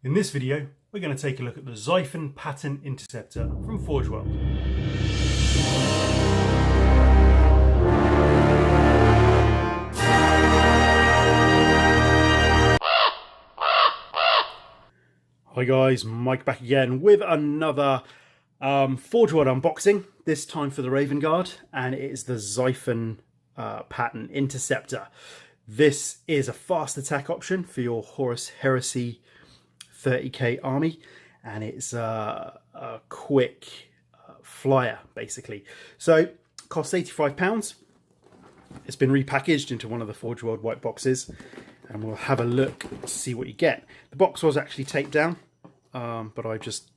In this video, we're going to take a look at the Xiphon pattern interceptor from Forge World. Hi guys, Mike back again with another Forge World unboxing, this time for the Raven Guard, and it is the Xiphon pattern interceptor. This is a fast attack option for your Horus Heresy 30k army, and it's a quick flyer basically. So costs £85. It's been repackaged into one of the Forge World white boxes, and we'll have a look to see what you get. The box was actually taped down, but I just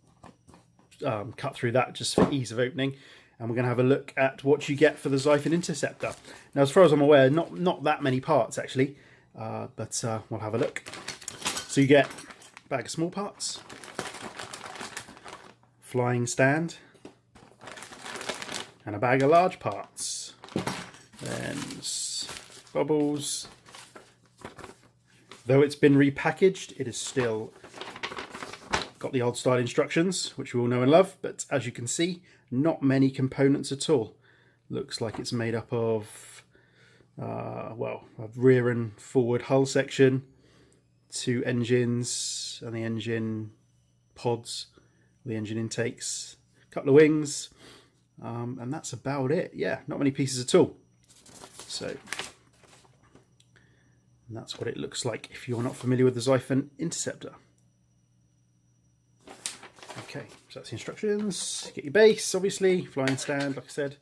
cut through that just for ease of opening, and we're going to have a look at what you get for the Xiphon interceptor. Now, as far as I'm aware, not that many parts actually, but we'll have a look. So you get a bag of small parts, flying stand, and a bag of large parts. Then bubbles. Though it's been repackaged, it is still got the old style instructions, which we all know and love, but as you can see, not many components at all. Looks like it's made up of well, a rear and forward hull section, 2 engines and the engine pods, the engine intakes, a couple of wings, and that's about it. Yeah, not many pieces at all. So, and that's what it looks like if you're not familiar with the Xiphon interceptor. Okay, so that's the instructions. Get your base, obviously, flying stand, like I said,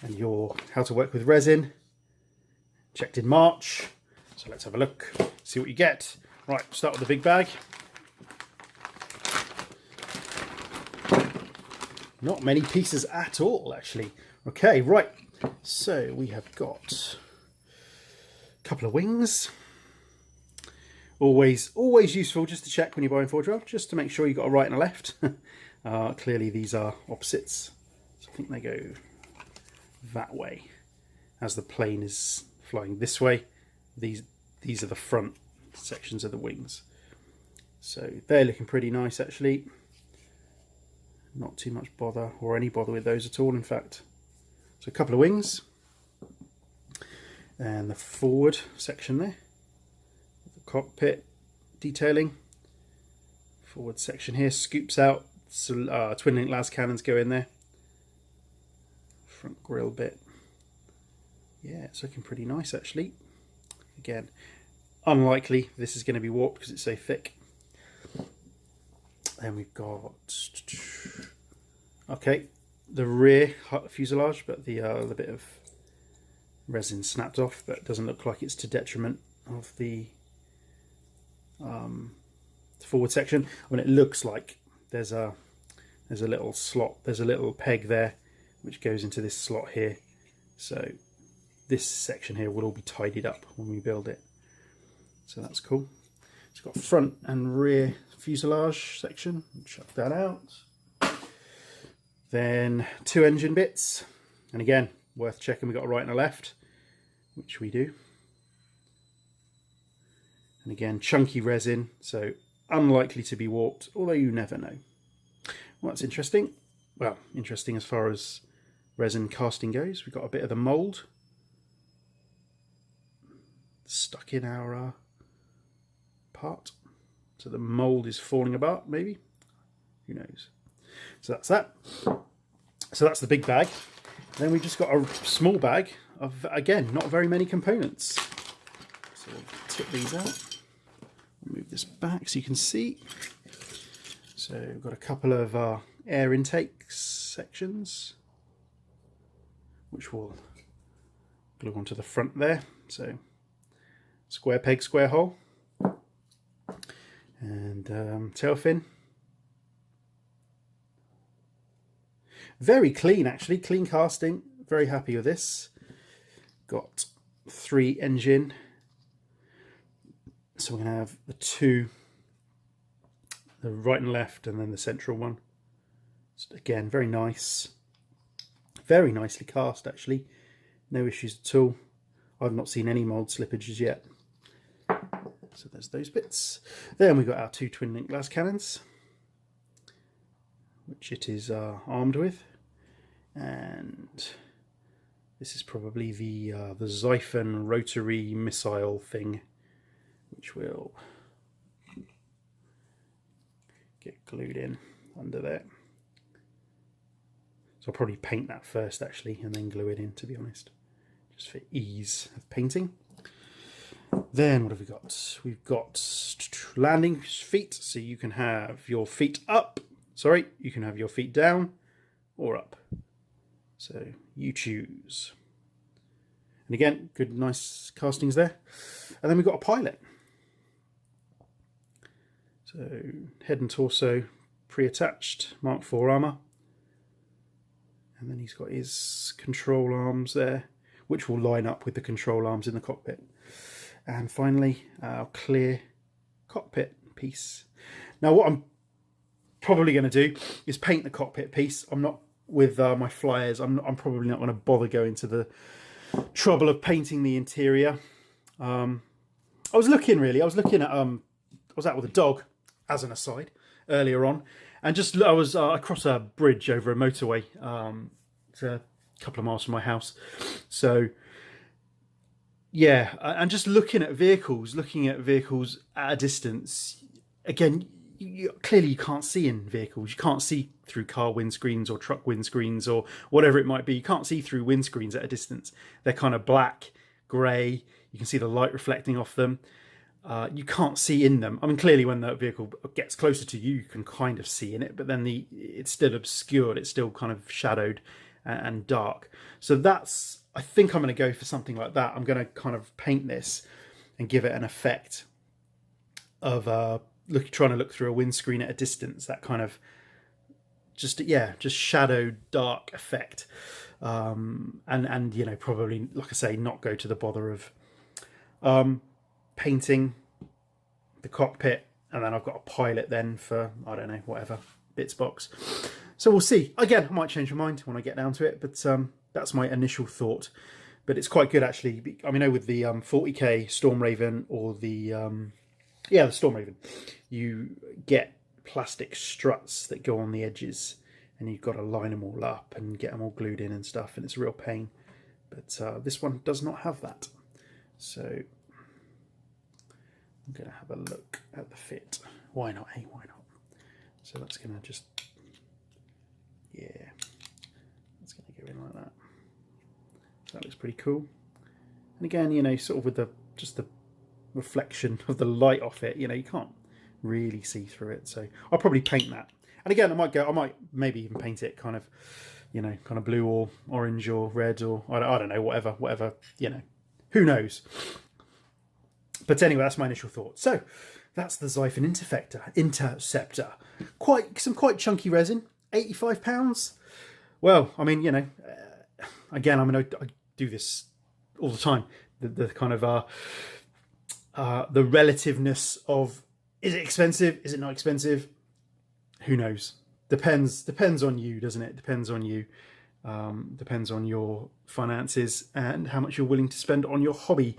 and your how to work with resin. Checked in March. So let's have a look, see what you get. Right, start with the big bag. Not many pieces at all, actually. Okay, right. So we have got a couple of wings. Always useful just to check when you're buying Forge World, just to make sure you've got a right and a left. Clearly these are opposites, so I think they go that way as the plane is flying this way. These are the front sections of the wings, so they're looking pretty nice actually. Not too much bother, or any bother with those at all, in fact. So a couple of wings, and the forward section there, the cockpit detailing. Forward section here scoops out, so twin link las cannons go in there. Front grille bit, yeah, it's looking pretty nice actually. Again, unlikely this is going to be warped because it's so thick. Then we've got, okay, the rear fuselage, but the bit of resin snapped off, but it doesn't look like it's to detriment of the forward section. I mean, it looks like there's a little slot, there's a little peg there which goes into this slot here, so this section here will all be tidied up when we build it, so that's cool. It's got front and rear fuselage section, chuck that out. Then 2 engine bits, and again, worth checking we got a right and a left, which we do. And again, chunky resin, so unlikely to be warped, although you never know. Well, that's interesting. Well, interesting as far as resin casting goes. We've got a bit of the mould stuck in our part, so the mould is falling apart, maybe, who knows. So that's that. So that's the big bag. Then we've just got a small bag of, again, not very many components. So we'll tip these out. Move this back so you can see. So we've got a couple of air intake sections, which we'll glue onto the front there. So square peg, square hole, and tail fin. Very clean actually, clean casting, very happy with this. Got 3 engine, so we're going to have the 2, the right and left, and then the central one. So again, very nice, very nicely cast actually, no issues at all. I've not seen any mould slippages yet. So there's those bits. Then we've got our 2 twin link las cannons, which it is armed with, and this is probably the Xiphon rotary missile thing, which will get glued in under there. So I'll probably paint that first actually, and then glue it in, to be honest, just for ease of painting. Then what have we got? We've got landing feet, so you can have your feet up. Sorry, you can have your feet down or up. So you choose. And again, good, nice castings there. And then we've got a pilot. So head and torso pre-attached, Mark IV armour. And then he's got his control arms there, which will line up with the control arms in the cockpit. And finally, our clear cockpit piece. Now what I'm probably going to do is paint the cockpit piece. I'm not, with my flyers, I'm probably not going to bother going to the trouble of painting the interior. I was looking at, I was out with a dog, as an aside, earlier on, and just I was across a bridge over a motorway. It's a couple of miles from my house. So yeah, and just looking at vehicles at a distance. Again, clearly you can't see in vehicles. You can't see through car windscreens or truck windscreens or whatever it might be. You can't see through windscreens at a distance. They're kind of black, grey. You can see the light reflecting off them. You can't see in them. I mean, clearly when the vehicle gets closer to you, you can kind of see in it, but then it's still obscured. It's still kind of shadowed and dark. So that's, I think I'm going to go for something like that. I'm going to kind of paint this and give it an effect of trying to look through a windscreen at a distance. That kind of just shadowed dark effect. And you know, probably, like I say, not go to the bother of painting the cockpit, and then I've got a pilot then for, I don't know, whatever bits box. So we'll see. Again, I might change my mind when I get down to it, but that's my initial thought. But it's quite good actually. I mean, with the 40k Storm Raven or the the Storm Raven, you get plastic struts that go on the edges, and you've got to line them all up and get them all glued in and stuff, and it's a real pain. But this one does not have that. So I'm going to have a look at the fit. Why not, eh? Why not? So that's going to just, yeah, that's going to go in like that. So that looks pretty cool. And again, you know, sort of with the reflection of the light off it, you know, you can't really see through it. So I'll probably paint that. And again, I might maybe even paint it kind of, you know, kind of blue or orange or red or I don't know, whatever, you know, who knows. But anyway, that's my initial thought. So that's the Xiphon Interceptor. Some quite chunky resin, £85. Well, I mean, you know, again, I mean, I do this all the time. The kind of the relativeness of, is it expensive? Is it not expensive? Who knows? Depends on you, doesn't it? Depends on you. Depends on your finances and how much you're willing to spend on your hobby.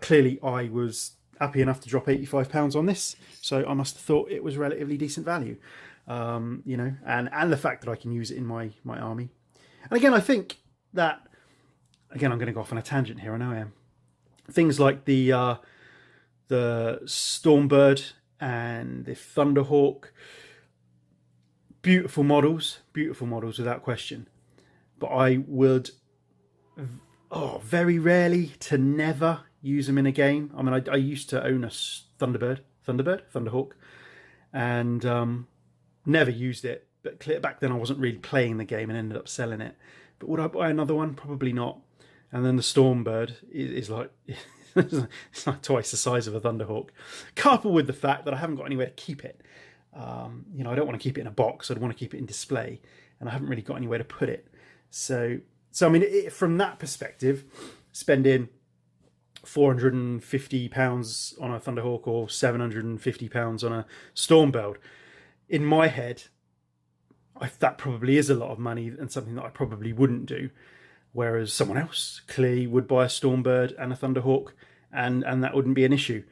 Clearly, I was happy enough to drop £85 on this, so I must have thought it was relatively decent value. You know, and the fact that I can use it in my army. And again, I think that, again, I'm going to go off on a tangent here. I know I am. Things like the Stormbird and the Thunderhawk, beautiful models without question. But I would, very rarely to never use them in a game. I mean, I used to own a Thunderhawk, and never used it. But back then I wasn't really playing the game and ended up selling it. But would I buy another one? Probably not. And then the Stormbird is like, it's like twice the size of a Thunderhawk. Coupled with the fact that I haven't got anywhere to keep it. You know, I don't want to keep it in a box. I'd want to keep it in display, and I haven't really got anywhere to put it. So I mean, from that perspective, spending £450 on a Thunderhawk or £750 on a Stormbird, in my head, that probably is a lot of money and something that I probably wouldn't do. Whereas someone else clearly would buy a Stormbird and a Thunderhawk, and that wouldn't be an issue.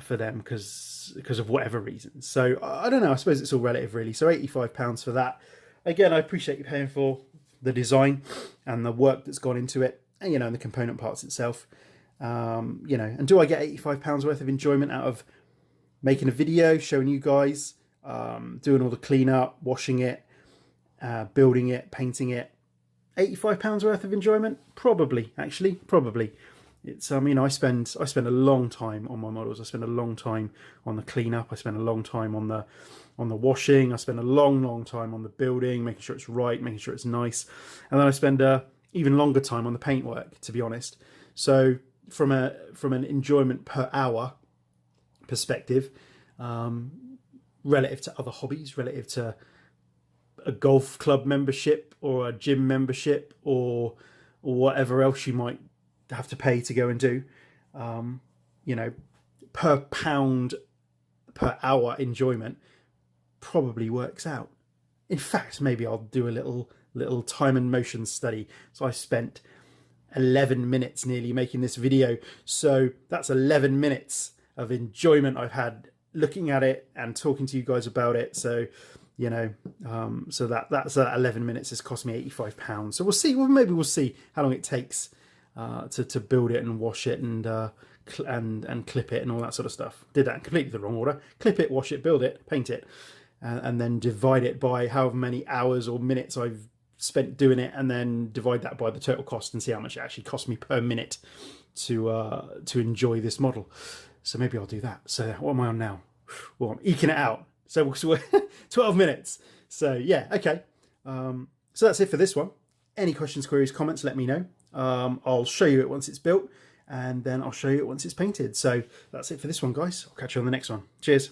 for them because of whatever reasons. So I don't know. I suppose it's all relative, really. So £85 for that. Again, I appreciate you paying for the design and the work that's gone into it, and and the component parts itself. And do I get £85 worth of enjoyment out of making a video, showing you guys, doing all the cleanup, washing it, building it, painting it? £85 worth of enjoyment? Probably, actually, probably. It's I spend a long time on my models. I spend a long time on the cleanup. I spend a long time on the washing. I spend a long time on the building, making sure it's right, making sure it's nice, and then I spend even longer time on the paintwork, to be honest. So from an enjoyment per hour perspective, relative to other hobbies, relative to a golf club membership or a gym membership or whatever else you might have to pay to go and do, per pound per hour enjoyment probably works out. In fact, maybe I'll do a little time and motion study. So I spent 11 minutes nearly making this video, so that's 11 minutes of enjoyment I've had looking at it and talking to you guys about it. So so that's 11 minutes has cost me £85. So we'll see. Well, maybe we'll see how long it takes to build it and wash it and clip it and all that sort of stuff. Did that in completely the wrong order. Clip it, wash it, build it, paint it, and then divide it by however many hours or minutes I've spent doing it, and then divide that by the total cost and see how much it actually cost me per minute to enjoy this model. So maybe I'll do that. So what am I on now? Well, I'm eking it out. So 12 minutes. So yeah, okay. So that's it for this one. Any questions, queries, comments, let me know. I'll show you it once it's built, and then I'll show you it once it's painted. So that's it for this one, guys. I'll catch you on the next one. Cheers.